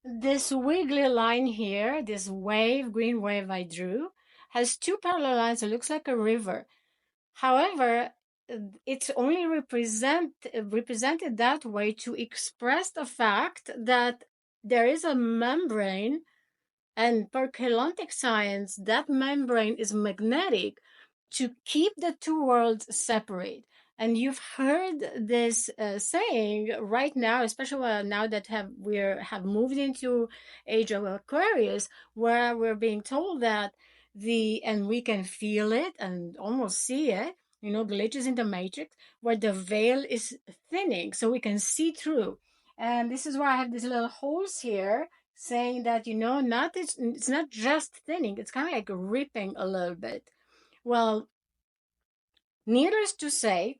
This wiggly line here, this wave, green wave I drew, has two parallel lines. It looks like a river. However, it's only represented that way to express the fact that there is a membrane, and per Keylontic science, that membrane is magnetic to keep the two worlds separate. And you've heard this saying right now, especially now that we have moved into age of Aquarius, where we're being told that and we can feel it and almost see it, glitches in the matrix, where the veil is thinning, so we can see through. And this is why I have these little holes here, saying that not it's not just thinning; it's kind of like ripping a little bit. Well, needless to say,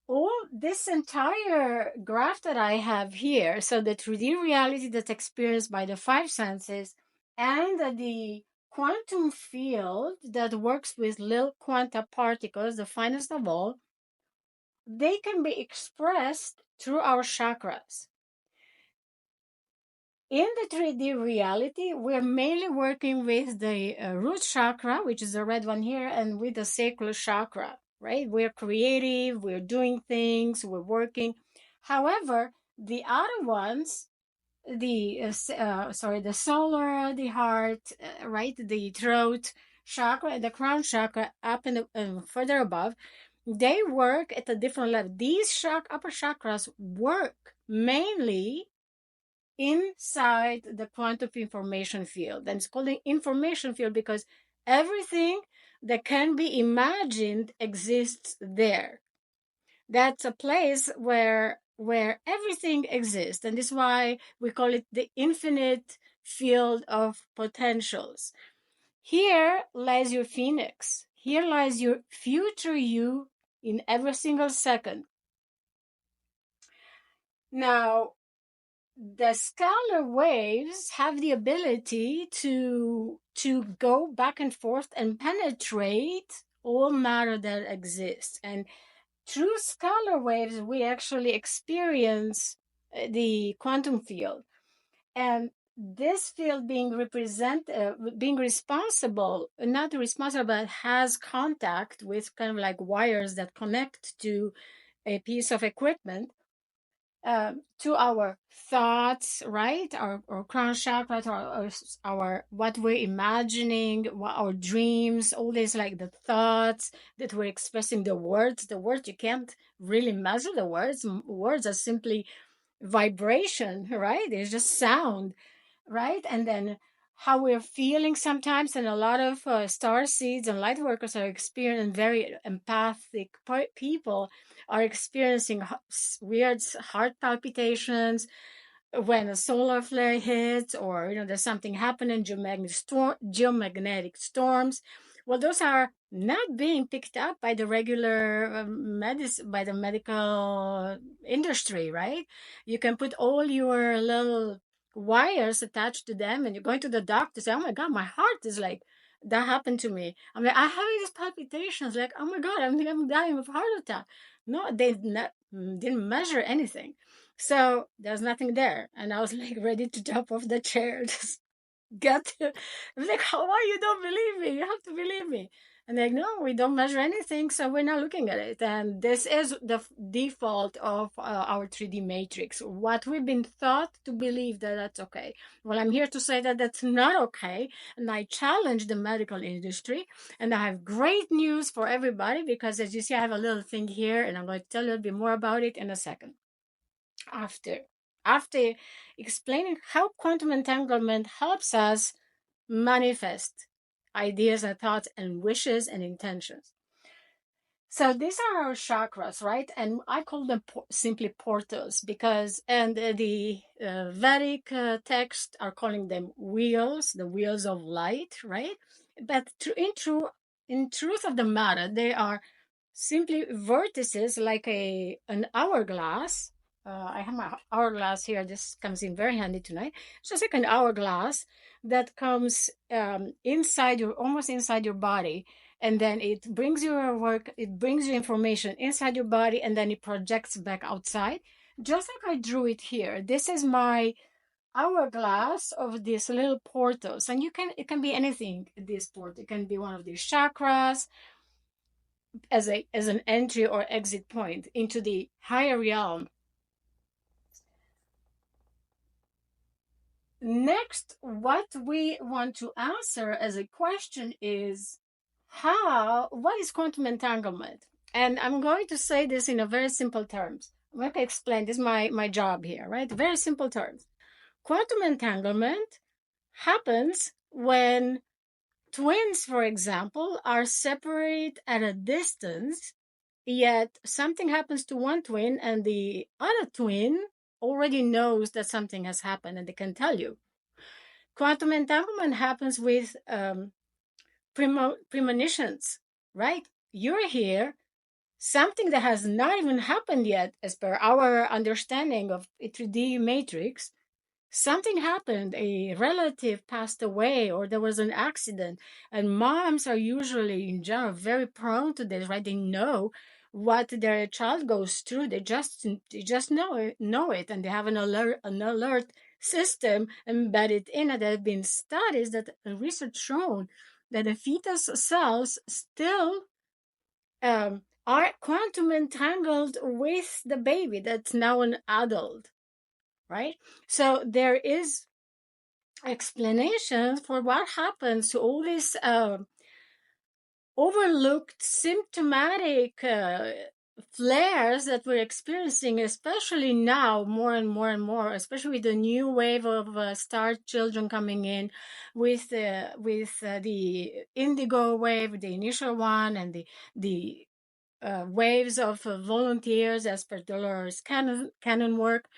all this entire graph that I have here, so the 3D reality that's experienced by the five senses and the quantum field that works with little quanta particles, the finest of all, they can be expressed through our chakras. In the 3D reality, we're mainly working with the root chakra, which is the red one here, and with the sacral chakra, right? We're creative, we're doing things, we're working. However, the other ones, the solar, the heart, right, the throat chakra, and the crown chakra, up and further above, they work at a different level. These upper chakras work mainly inside the quantum information field. And it's called the information field because everything that can be imagined exists there. That's a place where everything exists. And this is why we call it the infinite field of potentials. Here lies your phoenix. Here lies your future you in every single second. Now, the scalar waves have the ability to go back and forth and penetrate all matter that exists. And through scalar waves, we actually experience the quantum field. And this field being responsible, not responsible, but has contact with kind of like wires that connect to a piece of equipment, to our thoughts, right? Our crown chakra, to our what we're imagining, our dreams, all this, like the thoughts that we're expressing, the words. The words, you can't really measure the words. Words are simply vibration, right? It's just sound, right? And then how we're feeling sometimes, and a lot of star seeds and light workers are experiencing, very empathic people are experiencing weird heart palpitations when a solar flare hits, or there's something happening, geomagnetic storms. Well, those are not being picked up by the regular by the medical industry, right? You can put all your little wires attached to them, and you're going to the doctor, say, "Oh my God, my heart is like." That happened to me. I'm like, I have these palpitations. Like, oh my God, I'm dying of heart attack. No, they didn't measure anything. So there's nothing there. And I was like ready to jump off the chair. Just get to, I'm like, how are you don't believe me? You have to believe me. And they're like, no, we don't measure anything, so we're not looking at it. And this is the default of our 3D matrix. What we've been taught to believe that that's okay. Well, I'm here to say that that's not okay. And I challenge the medical industry. And I have great news for everybody because, as you see, I have a little thing here, and I'm going to tell you a little bit more about it in a second. After explaining how quantum entanglement helps us manifest ideas and thoughts and wishes and intentions. So these are our chakras, right? And I call them simply portals because, and the Vedic text are calling them wheels, the wheels of light, right? But in truth of the matter, they are simply vertices, like an hourglass. I have my hourglass here. This comes in very handy tonight. It's just like an hourglass that comes almost inside your body, and then it brings your work, it brings your information inside your body, and then it projects back outside. Just like I drew it here. This is my hourglass of these little portals, and it can be anything. This portal, it can be one of these chakras as an entry or exit point into the higher realm. Next, what we want to answer as a question is what is quantum entanglement? And I'm going to say this in a very simple terms. I'm going to explain, this is my job here, right? Very simple terms. Quantum entanglement happens when twins, for example, are separate at a distance, yet something happens to one twin and the other twin already knows that something has happened and they can tell you. Quantum entanglement happens with premonitions, right? You're here, something that has not even happened yet, as per our understanding of a 3D matrix. Something happened, a relative passed away, or there was an accident. And moms are usually, in general, very prone to this, right? They know what their child goes through. They just know it, and they have an alert system embedded in it. There have been studies that research shown that the fetus cells still are quantum entangled with the baby that's now an adult, right? So there is explanation for what happens to all these overlooked symptomatic flares that we're experiencing, especially now, more and more and more, especially with the new wave of star children coming in, with the indigo wave, the initial one, and the waves of volunteers as per Dolores Cannon work.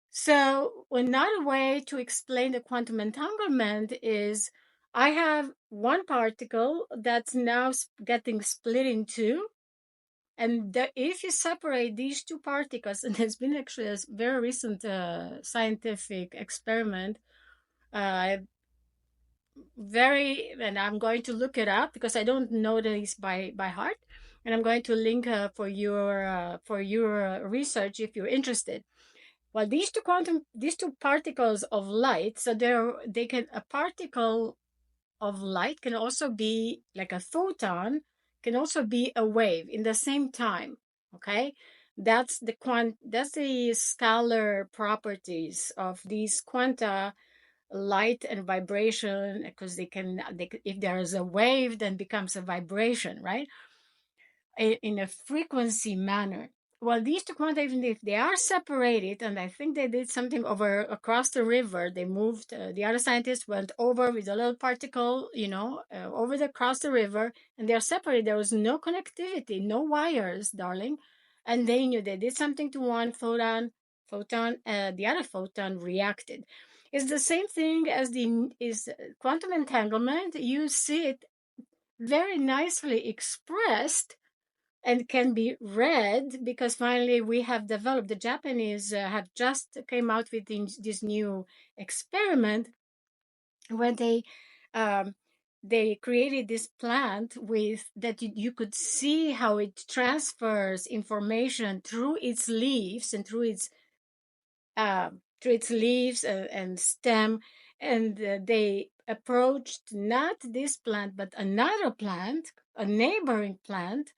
So another way to explain the quantum entanglement is I have one particle that's now getting split in two. And if you separate these two particles, and there's been actually a very recent scientific experiment, uh, and I'm going to look it up because I don't know this by heart, and I'm going to link for your research if you're interested. Well, these two particles of light, so a particle of light can also be like a photon, can also be a wave in the same time. Okay, that's the scalar properties of these quanta, light and vibration, because if there is a wave, then becomes a vibration, right? In a frequency manner. Well, these two quanta, even if they are separated, and I think they did something across the river, they moved, the other scientists went over with a little particle, across the river, and they're separated. There was no connectivity, no wires, darling. And they knew they did something to one the other photon reacted. It's the same thing as is quantum entanglement. You see it very nicely expressed and can be read, because finally we have developed, the Japanese have just came out with this new experiment when they created this plant with that you could see how it transfers information through its leaves and through its leaves and stem. And they approached not this plant but another plant, a neighboring plant,